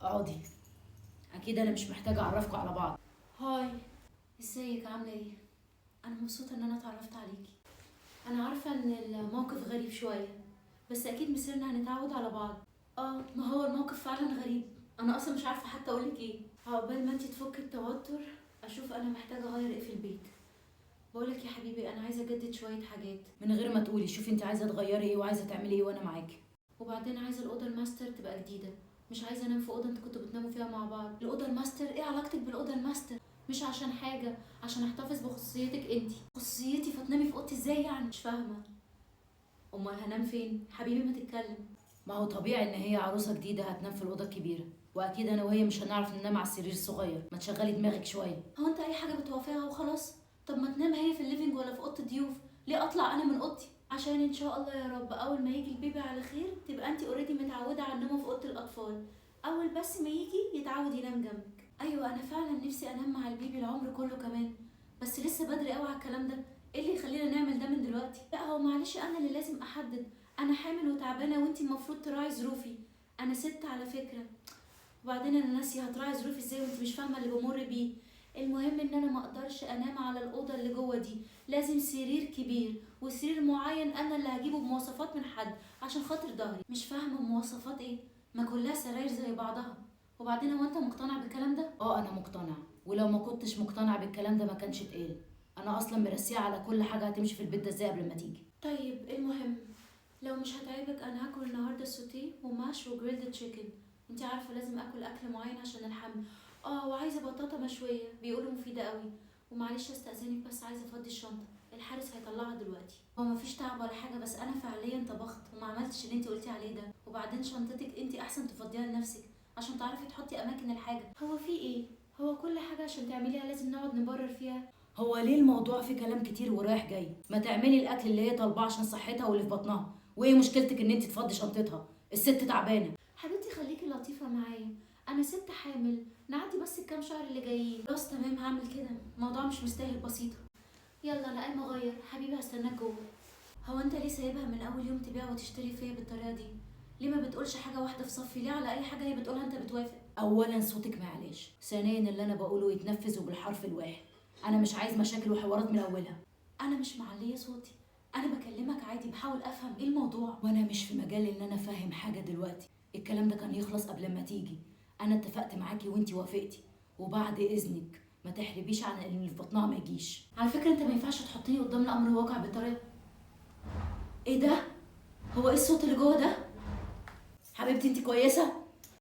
اقعدي. اكيد انا مش محتاجه اعرفكم على بعض. هاي، ازيك؟ عامله ايه؟ انا مبسوطه ان انا اتعرفت عليكي. انا عارفه ان الموقف غريب شويه، بس اكيد مصيرنا هنتعود على بعض. ما هو الموقف فعلا غريب. انا اصلا مش عارفه حتى اقولك ايه. عقبال ما انتي تفكي التوتر، اشوف انا محتاجه اغير ايه في البيت. بقولك يا حبيبي، انا عايزه اجدد شويه حاجات. من غير ما تقولي، شوفي انت عايزه تغيري ايه وعايزه تعملي ايه وانا معاكي. وبعدين عايزه الاوضه الماستر تبقى جديده. مش عايزه انام في اوضه انتوا كنتوا بتناموا فيها مع بعض. الاوضه الماستر، ايه علاقتك بالاوضه الماستر؟ مش عشان حاجه، عشان احتفظ بخصوصيتك انتي. خصوصيتي؟ فتنامي في اوضتي ازاي يعني؟ مش فاهمه. امال هنام فين حبيبي؟ ما تتكلم. ما هو طبيعي ان هي عروسه جديده هتنام في الاوضه الكبيره، واكيد انا وهي مش هنعرف ننام على السرير الصغير. ما تشغلي دماغك شويه. هو انت اي حاجه بتوافقها وخلاص؟ طب ما تنام هي في الليفينج ولا في اوضه الضيوف؟ ليه اطلع انا من اوضتي؟ عشان ان شاء الله يا رب اول ما يجي البيبي على خير تبقى انت اوريدي متعوده على النوم في اوضه الاطفال. اول بس ما يجي يتعود ينام جنبك. ايوه انا فعلا نفسي انام مع البيبي العمر كله كمان، بس لسه بدري قوي على الكلام ده. ايه اللي يخلينا نعمل ده من دلوقتي؟ لا هو معلش انا اللي لازم احدد. انا حامل وتعبانه وانت المفروض تراعي ظروفي. انا ست على فكره. وبعدين انا ناسيه هتراعي ظروفي ازاي وانت مش فاهمه اللي بمر بيه. المهم ان انا ما اقدرش انام على الاوضه اللي جوه دي. لازم سرير كبير وسرير معين انا اللي هجيبه بمواصفات من حد عشان خاطر ظهري. مش فاهمه مواصفات ايه؟ ما كلها سراير زي بعضها. وبعدين هو انت مقتنع بالكلام ده؟ انا مقتنعه، ولو ما كنتش مقتنعه بالكلام ده ما كانش اتقال. انا اصلا مرسيه على كل حاجه هتمشي في البيت ده ازاي قبل ما تيجي. طيب المهم، لو مش هتعبك انا هاكل النهارده سوتيه وماش وجريلد تشيكن. انت عارفه لازم اكل اكل معين عشان الحمل. وعايزه بطاطا مشويه بيقولوا مفيده قوي. ومعلش استاذنك بس عايزه افضي الشنطه، الحارس هيطلعها دلوقتي. هو مفيش تعب ولا حاجه، بس انا فعليا طبخت وما عملتش اللي انت قلتي عليه ده. وبعدين شنطتك انت احسن تفضيها لنفسك عشان تعرفي تحطي اماكن الحاجه. هو في ايه؟ هو كل حاجه عشان تعمليها لازم نقعد نبرر فيها؟ هو ليه الموضوع فيه كلام كتير ورايح جاي؟ ما تعملي الاكل اللي هي طالباه عشان صحتها واللي في بطنها. وايه مشكلتك ان انت تفضي شنطتها؟ الست تعبانه. حبيبتي خليكي لطيفه معايا، انا ست حامل. نعدي بس الكام شهر اللي جايين. خلاص تمام هعمل كده، الموضوع مش مستاهل، بسيطه. يلا انا قايمه اغير. حبيبي هستناك جوه. هو انت ليه سايبها من اول يوم تبيع وتشتري فيا بالطريقه دي؟ ليه ما بتقولش حاجه واحده في صفي؟ ليه على اي حاجه هي بتقولها انت بتوافق؟ اولا صوتك معلش، ثانيا اللي انا بقوله يتنفذ وبالحرف الواحد. انا مش عايز مشاكل وحوارات من اولها. انا مش معليه صوتي، انا بكلمك عادي بحاول افهم ايه الموضوع. وانا مش في مجال ان انا افهم حاجه دلوقتي. الكلام ده كان يخلص قبل ما تيجي. انا اتفقت معاكي وانتي وافقتي، وبعد اذنك ما تحربيش عن اللي في بطنها ما يجيش. على فكره انت ما ينفعش تحطني قدام الامر الواقع بالطريقه. ايه ده؟ هو ايه الصوت اللي جوه ده؟ حبيبتي انتي كويسه؟